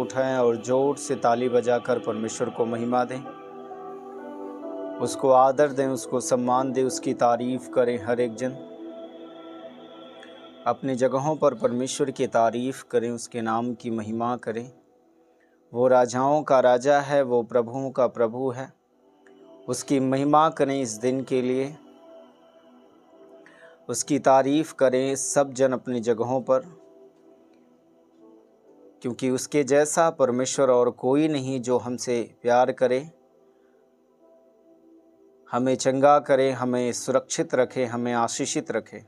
उठाएं और जोर से ताली बजाकर परमेश्वर को महिमा दें, उसको आदर दें, उसको सम्मान दें, उसकी तारीफ करें। हर एक जन अपनी जगहों पर परमेश्वर की तारीफ करें, उसके नाम की महिमा करें। वो राजाओं का राजा है, वो प्रभुओं का प्रभु है। उसकी महिमा करें इस दिन के लिए, उसकी तारीफ करें सब जन अपनी जगहों पर, क्योंकि उसके जैसा परमेश्वर और कोई नहीं जो हमसे प्यार करे, हमें चंगा करे, हमें सुरक्षित रखे, हमें आशीषित रखे।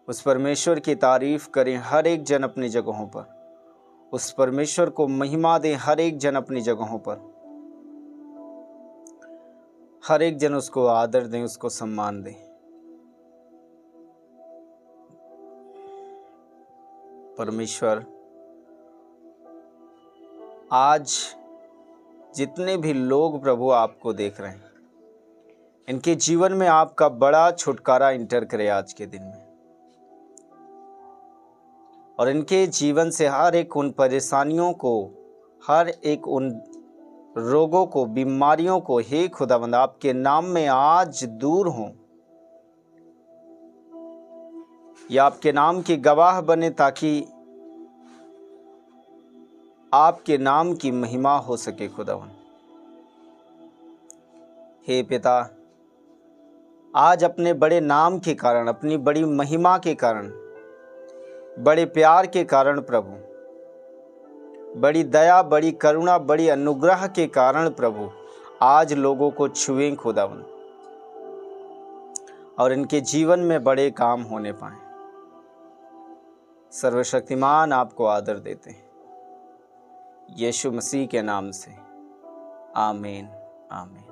उस परमेश्वर की तारीफ करें हर एक जन अपनी जगहों पर, उस परमेश्वर को महिमा दें हर एक जन अपनी जगहों पर, हर एक जन उसको आदर दें, उसको सम्मान दें। परमेश्वर आज जितने भी लोग प्रभु आपको देख रहे हैं, इनके जीवन में आपका बड़ा छुटकारा इंटर करे आज के दिन में, और इनके जीवन से हर एक उन परेशानियों को, हर एक उन रोगों को, बीमारियों को, हे खुदावंद आपके नाम में आज दूर हों, या आपके नाम की गवाह बने, ताकि आपके नाम की महिमा हो सके। खुदावंद हे पिता, आज अपने बड़े नाम के कारण, अपनी बड़ी महिमा के कारण, बड़े प्यार के कारण प्रभु, बड़ी दया, बड़ी करुणा, बड़ी अनुग्रह के कारण प्रभु आज लोगों को छुएं खुदावंद, और इनके जीवन में बड़े काम होने पाएं। सर्वशक्तिमान आपको आदर देते हैं यीशु मसीह के नाम से, आमीन आमीन।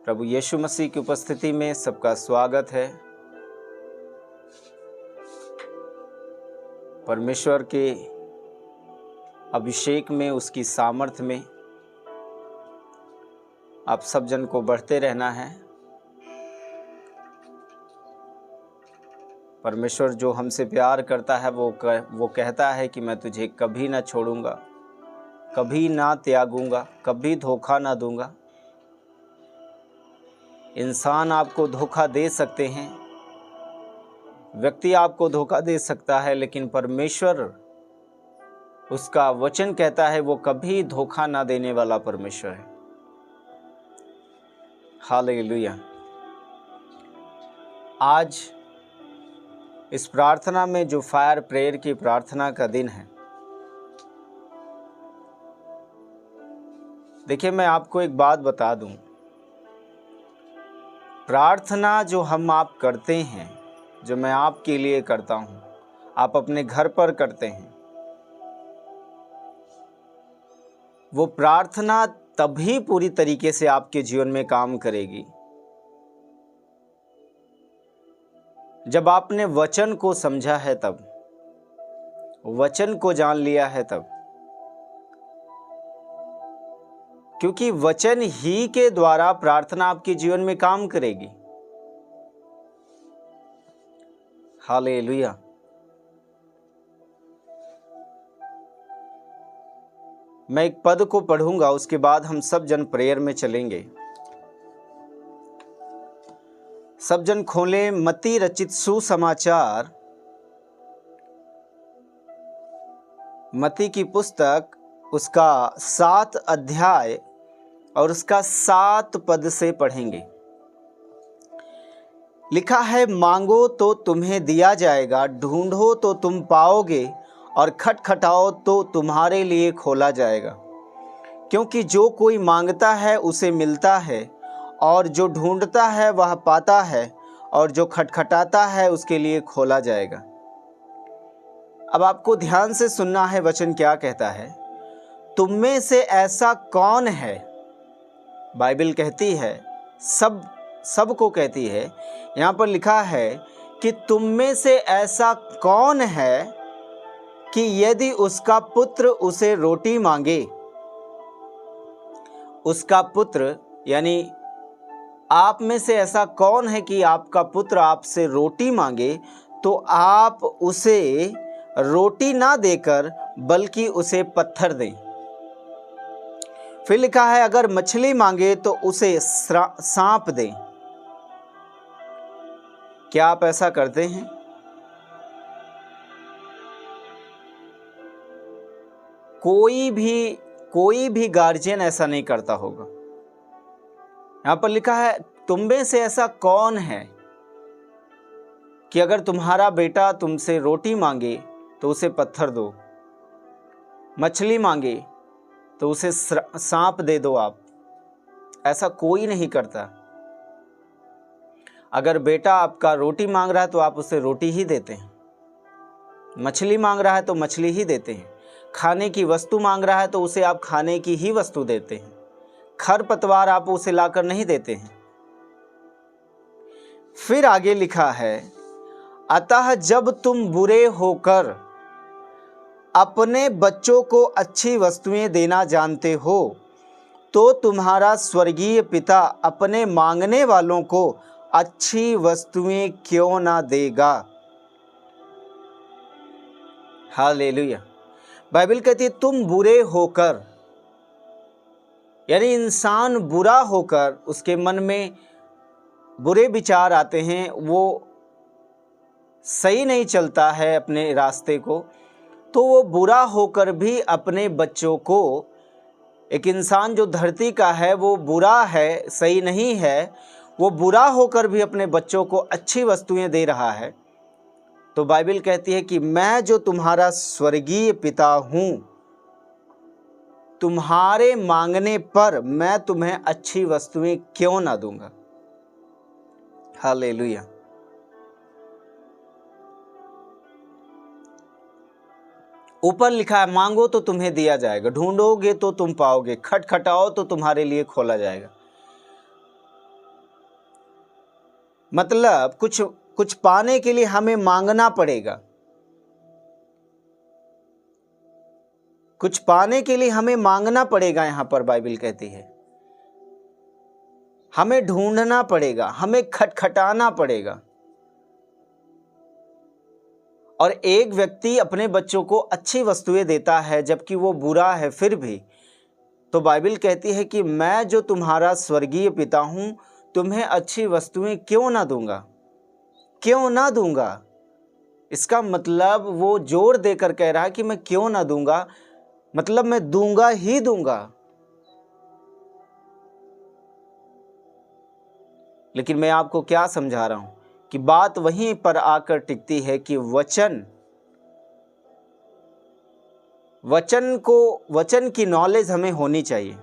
प्रभु यीशु मसीह की उपस्थिति में सबका स्वागत है। परमेश्वर के अभिषेक में, उसकी सामर्थ में आप सब जन को बढ़ते रहना है। परमेश्वर जो हमसे प्यार करता है वो कहता है कि मैं तुझे कभी ना छोड़ूंगा, कभी ना त्यागूंगा, कभी धोखा ना दूंगा। इंसान आपको धोखा दे सकते हैं, व्यक्ति आपको धोखा दे सकता है, लेकिन परमेश्वर, उसका वचन कहता है वो कभी धोखा ना देने वाला परमेश्वर है। हालेलुया। आज इस प्रार्थना में जो फायर प्रेयर की प्रार्थना का दिन है, देखिए मैं आपको एक बात बता दूं, प्रार्थना जो हम आप करते हैं, जो मैं आपके लिए करता हूं, आप अपने घर पर करते हैं, वो प्रार्थना तभी पूरी तरीके से आपके जीवन में काम करेगी जब आपने वचन को समझा है, तब वचन को जान लिया है तब, क्योंकि वचन ही के द्वारा प्रार्थना आपके जीवन में काम करेगी। हालेलुया। मैं एक पद को पढ़ूंगा, उसके बाद हम सब जन प्रेयर में चलेंगे। सब जन खोलें मत्ती रचित सुसमाचार, मत्ती की पुस्तक, उसका 7 अध्याय और उसका 7 पद से पढ़ेंगे। लिखा है, मांगो तो तुम्हें दिया जाएगा, ढूंढो तो तुम पाओगे, और खटखटाओ तो तुम्हारे लिए खोला जाएगा। क्योंकि जो कोई मांगता है उसे मिलता है, और जो ढूंढता है वह पाता है, और जो खटखटाता है उसके लिए खोला जाएगा। अब आपको ध्यान से सुनना है, वचन क्या कहता है। तुम में से ऐसा कौन है, बाइबल कहती है, सबको कहती है। यहाँ पर लिखा है कि तुम में से ऐसा कौन है कि यदि उसका पुत्र उसे रोटी मांगे, उसका पुत्र यानी आप में से ऐसा कौन है कि आपका पुत्र आपसे रोटी मांगे तो आप उसे रोटी ना देकर बल्कि उसे पत्थर दें। फिर लिखा है अगर मछली मांगे तो उसे सांप दें। क्या आप ऐसा करते हैं? कोई भी गार्जियन ऐसा नहीं करता होगा। यहां पर लिखा है तुम में से ऐसा कौन है कि अगर तुम्हारा बेटा तुमसे रोटी मांगे तो उसे पत्थर दो, मछली मांगे तो उसे सांप दे दो आप। ऐसा कोई नहीं करता। अगर बेटा आपका रोटी मांग रहा है तो आप उसे रोटी ही देते हैं, मछली मांग रहा है तो मछली ही देते हैं, खाने की वस्तु मांग रहा है तो उसे आप खाने की ही वस्तु देते हैं, खरपतवार आप उसे लाकर नहीं देते हैं। फिर आगे लिखा है अतः जब तुम बुरे होकर अपने बच्चों को अच्छी वस्तुएं देना जानते हो तो तुम्हारा स्वर्गीय पिता अपने मांगने वालों को अच्छी वस्तुएं क्यों ना देगा। हालेलुया। बाइबल कहती है तुम बुरे होकर, यानी इंसान बुरा होकर, उसके मन में बुरे विचार आते हैं, वो सही नहीं चलता है अपने रास्ते को, तो वो बुरा होकर भी अपने बच्चों को, एक इंसान जो धरती का है वो बुरा है, सही नहीं है, वो बुरा होकर भी अपने बच्चों को अच्छी वस्तुएं दे रहा है। तो बाइबल कहती है कि मैं जो तुम्हारा स्वर्गीय पिता हूं, तुम्हारे मांगने पर मैं तुम्हें अच्छी वस्तुएं क्यों ना दूंगा। हालेलुया। ऊपर लिखा है मांगो तो तुम्हें दिया जाएगा, ढूंढोगे तो तुम पाओगे, खटखटाओ तो तुम्हारे लिए खोला जाएगा। मतलब कुछ पाने के लिए हमें मांगना पड़ेगा, कुछ पाने के लिए हमें मांगना पड़ेगा। यहां पर बाइबल कहती है हमें ढूंढना पड़ेगा, हमें खटखटाना पड़ेगा। और एक व्यक्ति अपने बच्चों को अच्छी वस्तुएं देता है जबकि वो बुरा है फिर भी, तो बाइबल कहती है कि मैं जो तुम्हारा स्वर्गीय पिता हूं तुम्हें अच्छी वस्तुएं क्यों ना दूंगा, क्यों ना दूंगा। इसका मतलब वो जोर देकर कह रहा है कि मैं क्यों ना दूंगा, मतलब मैं दूंगा ही दूंगा। लेकिन मैं आपको क्या समझा रहा हूं कि बात वहीं पर आकर टिकती है कि वचन की नॉलेज हमें होनी चाहिए।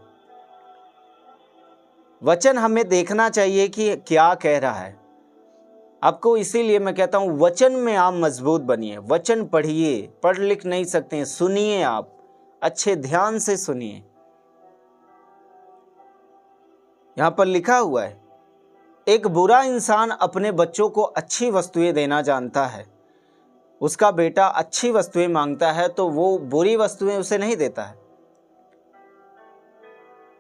वचन हमें देखना चाहिए कि क्या कह रहा है आपको। इसीलिए मैं कहता हूं वचन में आप मजबूत बनिए, वचन पढ़िए, पढ़ लिख नहीं सकते हैं, सुनिए, आप अच्छे ध्यान से सुनिए। यहां पर लिखा हुआ है एक बुरा इंसान अपने बच्चों को अच्छी वस्तुएं देना जानता है, उसका बेटा अच्छी वस्तुएं मांगता है तो वो बुरी वस्तुएं उसे नहीं देता है,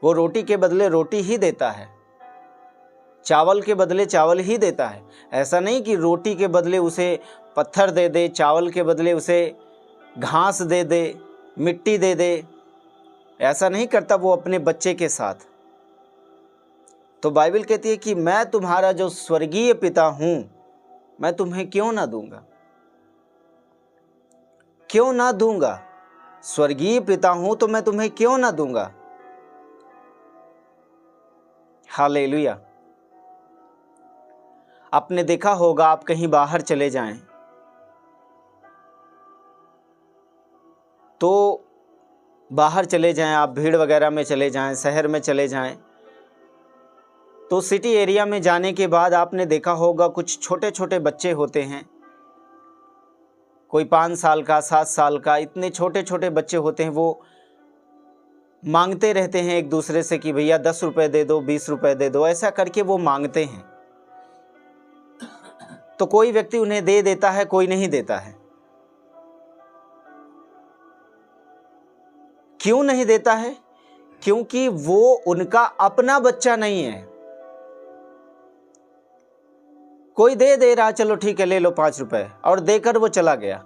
वो रोटी के बदले रोटी ही देता है, चावल के बदले चावल ही देता है। ऐसा नहीं कि रोटी के बदले उसे पत्थर दे दे, चावल के बदले उसे घास दे दे, मिट्टी दे दे, ऐसा नहीं करता वो अपने बच्चे के साथ। तो बाइबल कहती है कि मैं तुम्हारा जो स्वर्गीय पिता हूं मैं तुम्हें क्यों ना दूंगा, क्यों ना दूंगा। स्वर्गीय पिता हूं तो मैं तुम्हें क्यों ना दूंगा। हालेलुया। आपने देखा होगा आप कहीं बाहर चले जाएं तो बाहर चले जाएं, आप भीड़ वगैरह में चले जाएं, शहर में चले जाएं, तो सिटी एरिया में जाने के बाद आपने देखा होगा कुछ छोटे छोटे बच्चे होते हैं, कोई 5 साल का, 7 साल का, इतने छोटे छोटे बच्चे होते हैं, वो मांगते रहते हैं एक दूसरे से कि भैया 10 रुपए दे दो, 20 रुपए दे दो, ऐसा करके वो मांगते हैं। तो कोई व्यक्ति उन्हें दे देता है, कोई नहीं देता है। क्यों नहीं देता है? क्योंकि वो उनका अपना बच्चा नहीं है। कोई दे रहा, चलो ठीक है ले लो 5 रुपए, और देकर वो चला गया।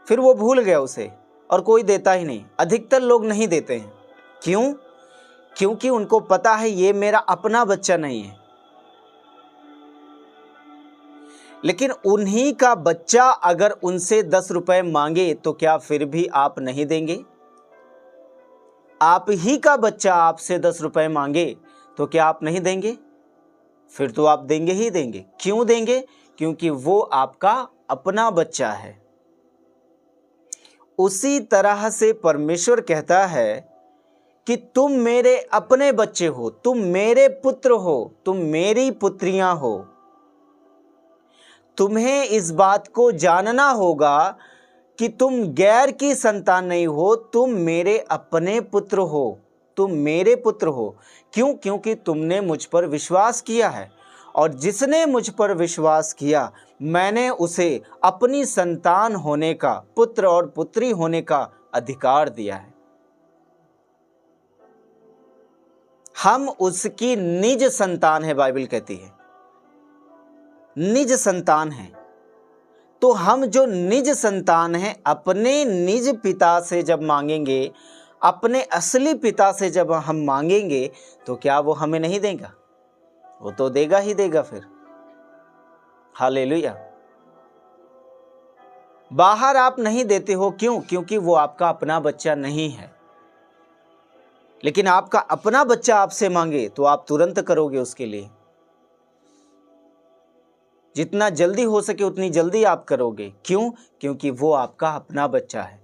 फिर वो भूल गया उसे और कोई देता ही नहीं। अधिकतर लोग नहीं देते हैं। क्यों? क्योंकि उनको पता है ये मेरा अपना बच्चा नहीं है। लेकिन उन्हीं का बच्चा अगर उनसे 10 रुपए मांगे तो क्या फिर भी आप नहीं देंगे? आप ही का बच्चा आपसे 10 रुपए मांगे तो क्या आप नहीं देंगे? फिर तो आप देंगे ही देंगे। क्यों देंगे? क्योंकि वो आपका अपना बच्चा है। उसी तरह से परमेश्वर कहता है कि तुम मेरे अपने बच्चे हो, तुम मेरे पुत्र हो, तुम मेरी पुत्रियां हो। तुम्हें इस बात को जानना होगा कि तुम गैर की संतान नहीं हो, तुम मेरे अपने पुत्र हो, तुम मेरे पुत्र हो। क्यों? क्योंकि तुमने मुझ पर विश्वास किया है, और जिसने मुझ पर विश्वास किया मैंने उसे अपनी संतान होने का, पुत्र और पुत्री होने का अधिकार दिया है। हम उसकी निज संतान है, बाइबल कहती है निज संतान है। तो हम जो निज संतान हैं, अपने निज पिता से जब मांगेंगे, अपने असली पिता से जब हम मांगेंगे, तो क्या वो हमें नहीं देगा? वो तो देगा ही देगा फिर। हालेलुया। बाहर आप नहीं देते हो, क्यों? क्योंकि वो आपका अपना बच्चा नहीं है। लेकिन आपका अपना बच्चा आपसे मांगे तो आप तुरंत करोगे उसके लिए। जितना जल्दी हो सके उतनी जल्दी आप करोगे। क्यों? क्योंकि वो आपका अपना बच्चा है।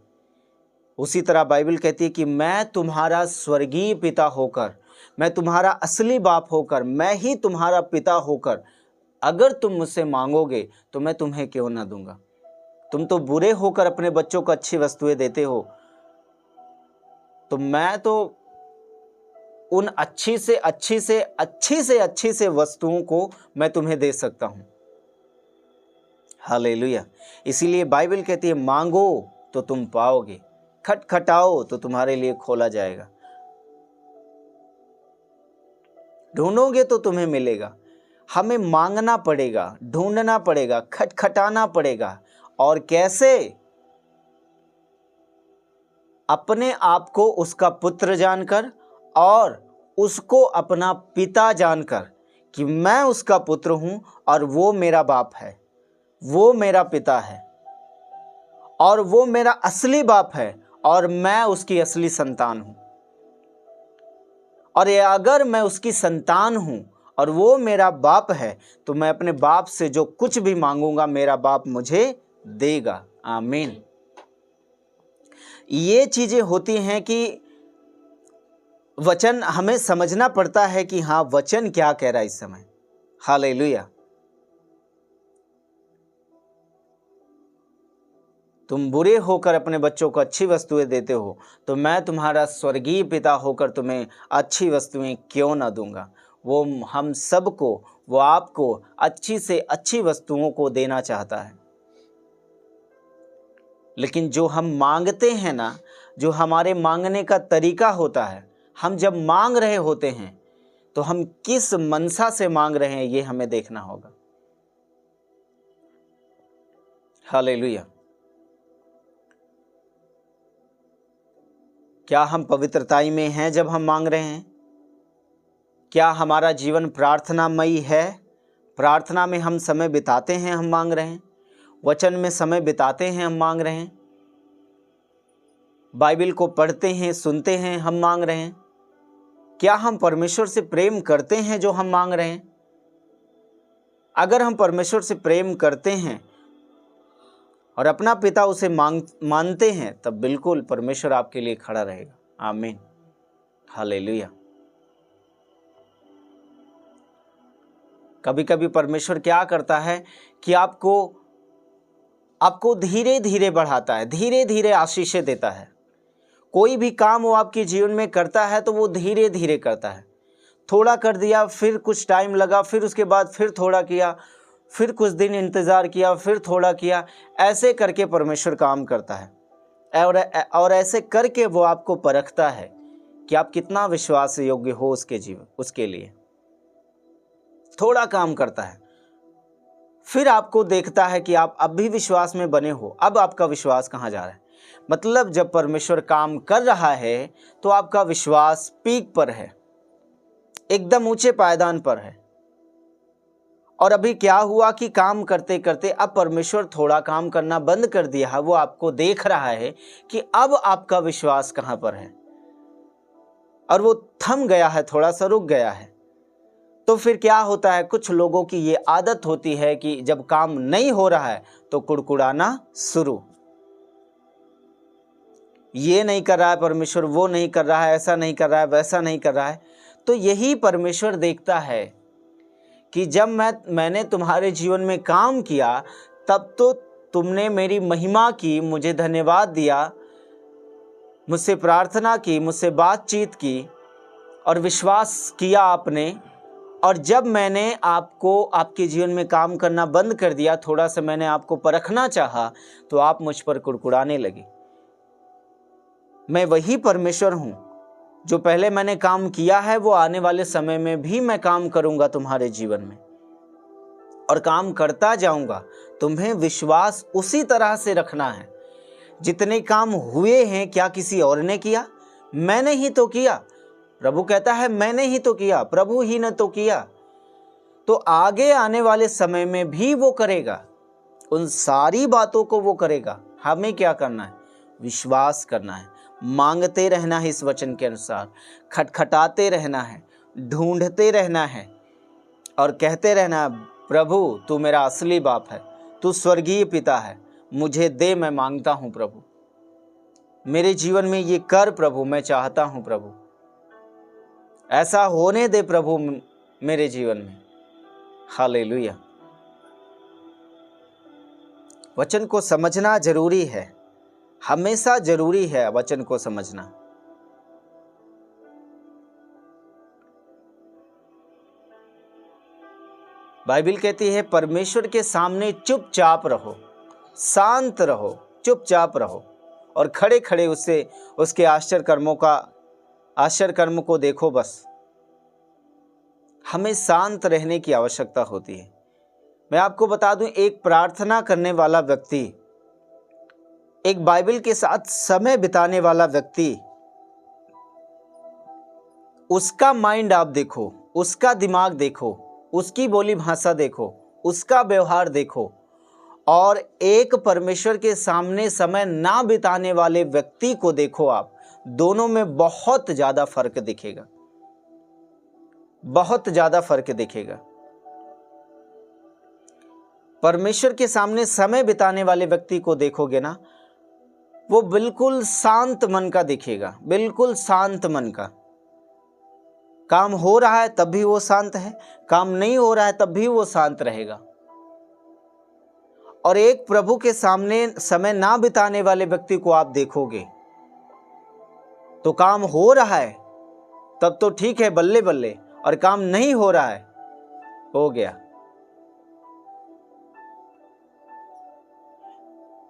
उसी तरह बाइबल कहती है कि मैं तुम्हारा स्वर्गीय पिता होकर, मैं तुम्हारा असली बाप होकर, मैं ही तुम्हारा पिता होकर अगर तुम मुझसे मांगोगे तो मैं तुम्हें क्यों ना दूंगा। तुम तो बुरे होकर अपने बच्चों को अच्छी वस्तुएं देते हो, तो मैं तो उन अच्छी से वस्तुओं को मैं तुम्हें दे सकता हूं। हालेलुया। इसीलिए बाइबल कहती है मांगो तो तुम पाओगे, खटखटाओ तो तुम्हारे लिए खोला जाएगा, ढूंढोगे तो तुम्हें मिलेगा। हमें मांगना पड़ेगा, ढूंढना पड़ेगा, खटखटाना पड़ेगा। और कैसे? अपने आप को उसका पुत्र जानकर और उसको अपना पिता जानकर कि मैं उसका पुत्र हूं और वो मेरा बाप है, वो मेरा पिता है, और वो मेरा असली बाप है और मैं उसकी असली संतान हूं। और अगर मैं उसकी संतान हूं और वो मेरा बाप है तो मैं अपने बाप से जो कुछ भी मांगूंगा मेरा बाप मुझे देगा। आमीन। ये चीजें होती हैं कि वचन हमें समझना पड़ता है कि हाँ, वचन क्या कह रहा है इस समय। हालेलुया। तुम बुरे होकर अपने बच्चों को अच्छी वस्तुएं देते हो, तो मैं तुम्हारा स्वर्गीय पिता होकर तुम्हें अच्छी वस्तुएं क्यों ना दूंगा। वो हम सबको, वो आपको अच्छी से अच्छी वस्तुओं को देना चाहता है। लेकिन जो हम मांगते हैं ना, जो हमारे मांगने का तरीका होता है, हम जब मांग रहे होते हैं तो हम किस मनसा से मांग रहे हैं ये हमें देखना होगा। हालेलुया। क्या हम पवित्रताई में हैं जब हम मांग रहे हैं? क्या हमारा जीवन प्रार्थनामयी है? प्रार्थना में हम समय बिताते हैं, हम मांग रहे हैं। वचन में समय बिताते हैं, हम मांग रहे हैं। बाइबल को पढ़ते हैं, सुनते हैं, हम मांग रहे हैं। क्या हम परमेश्वर से प्रेम करते हैं जो हम मांग रहे हैं? अगर हम परमेश्वर से प्रेम करते हैं और अपना पिता उसे मानते हैं, तब बिल्कुल परमेश्वर आपके लिए खड़ा रहेगा। आमीन। हालेलुया। कभी कभी परमेश्वर क्या करता है कि आपको धीरे धीरे बढ़ाता है, धीरे धीरे आशीषें देता है। कोई भी काम वो आपके जीवन में करता है तो वो धीरे धीरे करता है। थोड़ा कर दिया, फिर कुछ टाइम लगा, फिर उसके बाद फिर थोड़ा किया, फिर कुछ दिन इंतज़ार किया, फिर थोड़ा किया। ऐसे करके परमेश्वर काम करता है और ऐसे करके वो आपको परखता है कि आप कितना विश्वास योग्य हो उसके लिए। थोड़ा काम करता है, फिर आपको देखता है कि आप अब भी विश्वास में बने हो। अब आपका विश्वास कहाँ जा रहा है? मतलब जब परमेश्वर काम कर रहा है तो आपका विश्वास पीक पर है, एकदम ऊंचे पायदान पर है। और अभी क्या हुआ कि काम करते करते अब परमेश्वर थोड़ा काम करना बंद कर दिया है। वो आपको देख रहा है कि अब आपका विश्वास कहाँ पर है, और वो थम गया है, थोड़ा सा रुक गया है। तो फिर क्या होता है, कुछ लोगों की ये आदत होती है कि जब काम नहीं हो रहा है तो कुड़कुड़ाना शुरू। ये नहीं कर रहा है परमेश्वर, वो नहीं कर रहा है, ऐसा नहीं कर रहा है, वैसा नहीं कर रहा है। तो यही परमेश्वर देखता है कि जब मैंने तुम्हारे जीवन में काम किया तब तो तुमने मेरी महिमा की, मुझे धन्यवाद दिया, मुझसे प्रार्थना की, मुझसे बातचीत की और विश्वास किया आपने। और जब मैंने आपको आपके जीवन में काम करना बंद कर दिया, थोड़ा सा मैंने आपको परखना चाहा, तो आप मुझ पर कुड़कुड़ाने लगे। मैं वही परमेश्वर हूँ जो पहले मैंने काम किया है, वो आने वाले समय में भी मैं काम करूंगा तुम्हारे जीवन में, और काम करता जाऊंगा। तुम्हें विश्वास उसी तरह से रखना है। जितने काम हुए हैं क्या किसी और ने किया? मैंने ही तो किया। प्रभु कहता है मैंने ही तो किया, प्रभु ही ने तो किया। तो आगे आने वाले समय में भी वो करेगा, उन सारी बातों को वो करेगा। हमें क्या करना है? विश्वास करना है, मांगते रहना है, इस वचन के अनुसार खटखटाते रहना है, ढूंढते रहना है और कहते रहना, प्रभु तू मेरा असली बाप है, तू स्वर्गीय पिता है, मुझे दे, मैं मांगता हूं प्रभु, मेरे जीवन में ये कर प्रभु, मैं चाहता हूं प्रभु, ऐसा होने दे प्रभु मेरे जीवन में। हालेलुया। वचन को समझना जरूरी है, हमेशा जरूरी है वचन को समझना। बाइबल कहती है परमेश्वर के सामने चुपचाप रहो, शांत रहो, चुपचाप रहो और खड़े खड़े उसके आश्चर्य कर्म को देखो। बस हमें शांत रहने की आवश्यकता होती है। मैं आपको बता दूं, एक प्रार्थना करने वाला व्यक्ति, एक बाइबल के साथ समय बिताने वाला व्यक्ति, उसका माइंड आप देखो, उसका दिमाग देखो, उसकी बोली भाषा देखो, उसका व्यवहार देखो, और एक परमेश्वर के सामने समय ना बिताने वाले व्यक्ति को देखो आप, दोनों में बहुत ज्यादा फर्क दिखेगा, बहुत ज्यादा फर्क दिखेगा। परमेश्वर के सामने समय बिताने वाले व्यक्ति को देखोगे ना, वो बिल्कुल शांत मन का दिखेगा, बिल्कुल शांत मन का। काम हो रहा है तब भी वो शांत है, काम नहीं हो रहा है तब भी वो शांत रहेगा। और एक प्रभु के सामने समय ना बिताने वाले व्यक्ति को आप देखोगे तो काम हो रहा है तब तो ठीक है, बल्ले बल्ले, और काम नहीं हो रहा है, हो गया।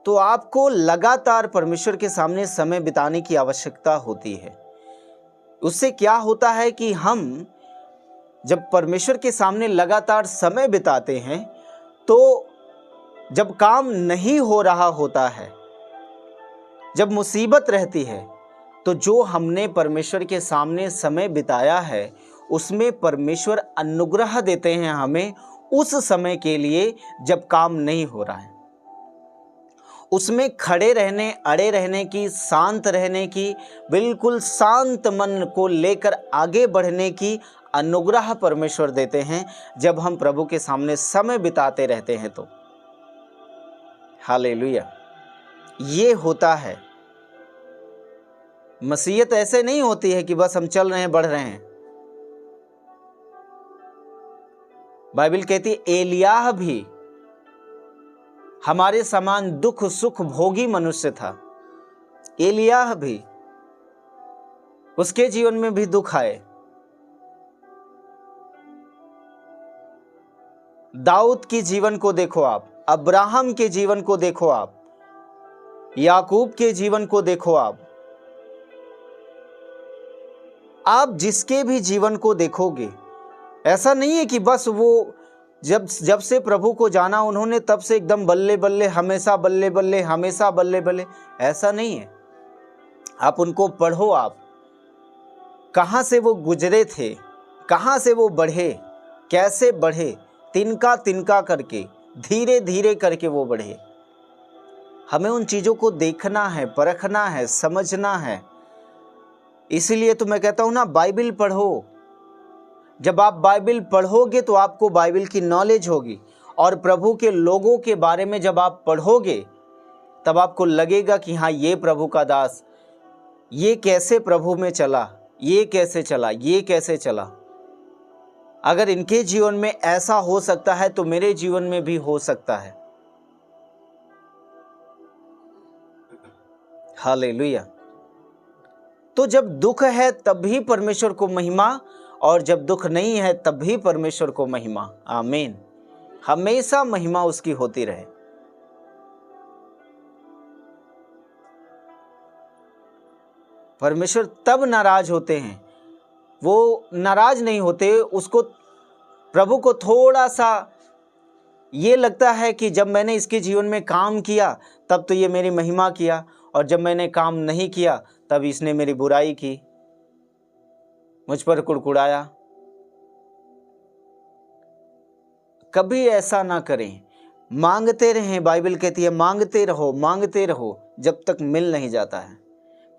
तो आपको लगातार परमेश्वर के सामने समय बिताने की आवश्यकता होती है। उससे क्या होता है कि हम जब परमेश्वर के सामने लगातार समय बिताते हैं तो जब काम नहीं हो रहा होता है, जब मुसीबत रहती है, तो जो हमने परमेश्वर के सामने समय बिताया है उसमें परमेश्वर अनुग्रह देते हैं हमें उस समय के लिए जब काम नहीं हो रहा है। उसमें खड़े रहने, अड़े रहने की, शांत रहने की, बिल्कुल शांत मन को लेकर आगे बढ़ने की अनुग्रह परमेश्वर देते हैं जब हम प्रभु के सामने समय बिताते रहते हैं तो। हालेलुया। ये होता है। मसीहत ऐसे नहीं होती है कि बस हम चल रहे हैं, बढ़ रहे हैं। बाइबल कहती है एलियाह भी हमारे समान दुख सुख भोगी मनुष्य था। एलियाह भी, उसके जीवन में भी दुख आए। दाऊद के जीवन को देखो आप, अब्राहम के जीवन को देखो आप, याकूब के जीवन को देखो आप जिसके भी जीवन को देखोगे, ऐसा नहीं है कि बस वो जब से प्रभु को जाना उन्होंने, तब से एकदम बल्ले बल्ले, हमेशा बल्ले बल्ले, हमेशा बल्ले बल्ले, ऐसा नहीं है। आप उनको पढ़ो, आप कहाँ से वो गुजरे थे, कहाँ से वो बढ़े, कैसे बढ़े, तिनका तिनका करके, धीरे धीरे करके वो बढ़े। हमें उन चीज़ों को देखना है, परखना है, समझना है। इसीलिए तो मैं कहता हूँ ना, बाइबल पढ़ो। जब आप बाइबल पढ़ोगे तो आपको बाइबल की नॉलेज होगी, और प्रभु के लोगों के बारे में जब आप पढ़ोगे तब आपको लगेगा कि हाँ, ये प्रभु का दास, ये कैसे प्रभु में चला, ये कैसे चला, ये कैसे चला। अगर इनके जीवन में ऐसा हो सकता है तो मेरे जीवन में भी हो सकता है। हालेलुया। तो जब दुख है तब भी परमेश्वर को महिमा, और जब दुख नहीं है तब भी परमेश्वर को महिमा। आमीन। हमेशा महिमा उसकी होती रहे। परमेश्वर तब नाराज होते हैं, वो नाराज नहीं होते, उसको, प्रभु को थोड़ा सा ये लगता है कि जब मैंने इसके जीवन में काम किया तब तो ये मेरी महिमा किया, और जब मैंने काम नहीं किया तब इसने मेरी बुराई की, मुझ पर कुड़कुड़ाया। कभी ऐसा ना करें, मांगते रहें। बाइबल कहती है मांगते रहो, मांगते रहो जब तक मिल नहीं जाता है,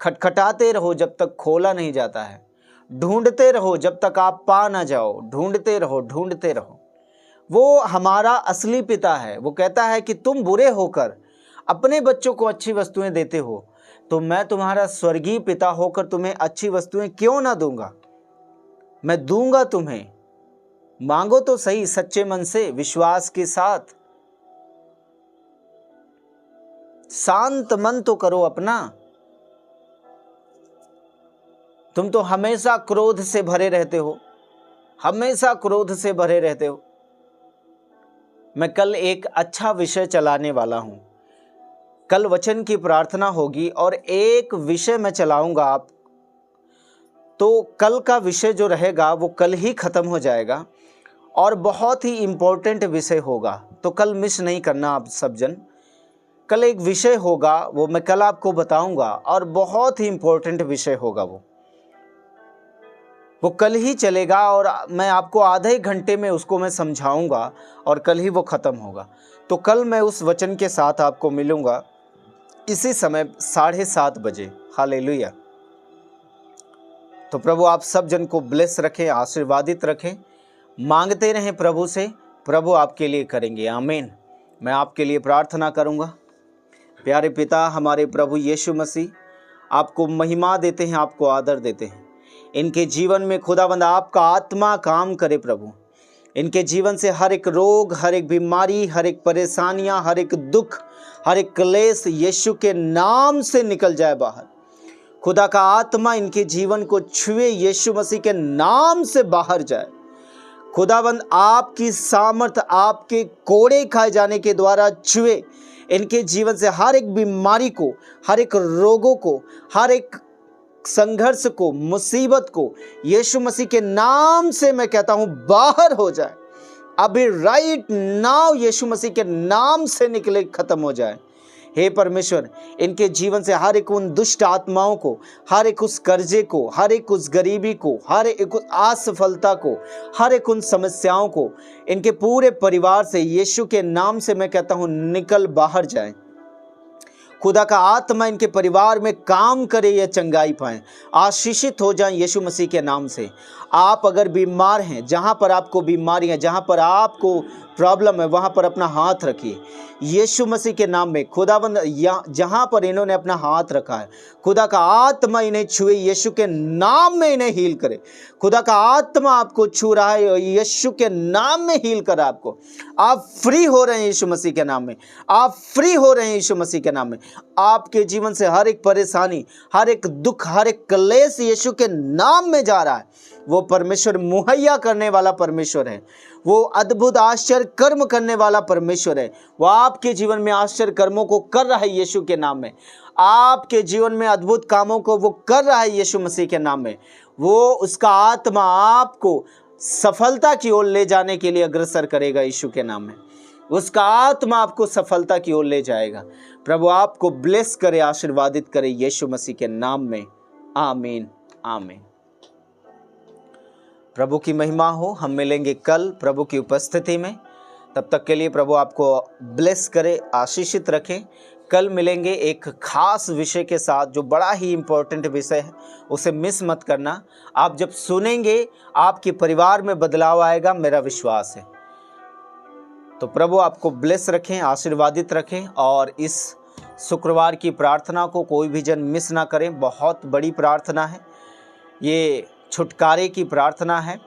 खटखटाते रहो जब तक खोला नहीं जाता है, ढूंढते रहो जब तक आप पा ना जाओ, ढूंढते रहो, ढूंढते रहो। वो हमारा असली पिता है। वो कहता है कि तुम बुरे होकर अपने बच्चों को अच्छी वस्तुएं देते हो, तो मैं तुम्हारा स्वर्गीय पिता होकर तुम्हें अच्छी वस्तुएं क्यों ना दूंगा। मैं दूंगा तुम्हें। मांगो तो सही, सच्चे मन से, विश्वास के साथ। शांत मन तो करो अपना। तुम तो हमेशा क्रोध से भरे रहते हो, हमेशा क्रोध से भरे रहते हो। मैं कल एक अच्छा विषय चलाने वाला हूं। कल वचन की प्रार्थना होगी और एक विषय मैं चलाऊंगा आप, तो कल का विषय जो रहेगा वो कल ही खत्म हो जाएगा, और बहुत ही इम्पोर्टेंट विषय होगा। तो कल मिस नहीं करना आप सब जन। कल एक विषय होगा, वो मैं कल आपको बताऊंगा, और बहुत ही इम्पोर्टेंट विषय होगा। वो कल ही चलेगा, और मैं आपको आधे घंटे में उसको मैं समझाऊंगा, और कल ही वो ख़त्म होगा। तो कल मैं उस वचन के साथ आपको मिलूंगा इसी समय 7:30 बजे। हालेलुया। तो प्रभु आप सब जन को ब्लेस रखें, आशीर्वादित रखें। मांगते रहें प्रभु से, प्रभु आपके लिए करेंगे। आमीन। मैं आपके लिए प्रार्थना करूंगा। प्यारे पिता, हमारे प्रभु यीशु मसीह, आपको महिमा देते हैं, आपको आदर देते हैं। इनके जीवन में खुदावंद आपका आत्मा काम करे प्रभु। इनके जीवन से हर एक रोग, हर एक बीमारी, हर एक परेशानियां, हर एक दुख, हर एक क्लेश यीशु के नाम से निकल जाए बाहर। खुदा का आत्मा इनके जीवन को छुए, यीशु मसीह के नाम से बाहर जाए। खुदावंद आपकी सामर्थ आपके कोड़े खाए जाने के द्वारा छुए, इनके जीवन से हर एक बीमारी को, हर एक रोगों को, हर एक संघर्ष को, मुसीबत को यीशु मसीह के नाम से मैं कहता हूं बाहर हो जाए। अभी राइट नाउ यीशु मसीह के नाम से निकले, खत्म हो जाए। हे परमेश्वर, इनके जीवन से हर एक उन दुष्ट आत्माओं को, हर एक उस कर्जे को, हर एक उस गरीबी को, हर एक उस असफलता को, हर एक उन समस्याओं को, इनके पूरे परिवार से यीशु के नाम से मैं कहता हूं निकल बाहर जाए। खुदा का आत्मा इनके परिवार में काम करे, या चंगाई पाएं, आशीषित हो जाएं यीशु मसीह के नाम से। आप अगर बीमार हैं, जहाँ पर आपको बीमारी है, जहाँ पर आपको प्रॉब्लम है, वहाँ पर अपना हाथ रखिए यीशु मसीह के नाम में। खुदावंद जहाँ पर इन्होंने अपना हाथ रखा है, खुदा का आत्मा इन्हें छुए, यीशु के नाम में इन्हें हील करे। खुदा का आत्मा आपको छू रहा है, यीशु के नाम में हील कर आपको। आप फ्री हो रहे हैं यीशु मसीह के नाम में, आप फ्री हो रहे हैं यीशु मसीह के नाम में। आपके जीवन से हर एक परेशानी, हर एक दुख, हर एक क्लेश यीशु के नाम में जा रहा है। वो परमेश्वर मुहैया करने वाला परमेश्वर है, वो अद्भुत आश्चर्य कर्म करने वाला परमेश्वर है। वो आपके जीवन में आश्चर्य कर्मों को कर रहा है यीशु के नाम में। आपके जीवन में अद्भुत कामों को वो कर रहा है यीशु मसीह के नाम में। वो उसका आत्मा आपको सफलता की ओर ले जाने के लिए अग्रसर करेगा यीशु के नाम में। उसका आत्मा आपको सफलता की ओर ले जाएगा। प्रभु आपको ब्लेस करे, आशीर्वादित करे यीशु मसीह के नाम में। आमीन आमीन। प्रभु की महिमा हो। हम मिलेंगे कल प्रभु की उपस्थिति में। तब तक के लिए प्रभु आपको ब्लेस करे, आशीषित रखें। कल मिलेंगे एक खास विषय के साथ जो बड़ा ही इम्पोर्टेंट विषय है, उसे मिस मत करना। आप जब सुनेंगे आपके परिवार में बदलाव आएगा, मेरा विश्वास है। तो प्रभु आपको ब्लेस रखें, आशीर्वादित रखें। और इस शुक्रवार की प्रार्थना को कोई भी जन मिस ना करें। बहुत बड़ी प्रार्थना है, ये छुटकारे की प्रार्थना है,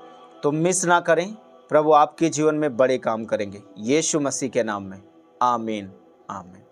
तो मिस ना करें। प्रभु आपके जीवन में बड़े काम करेंगे यीशु मसीह के नाम में। आमीन आमीन।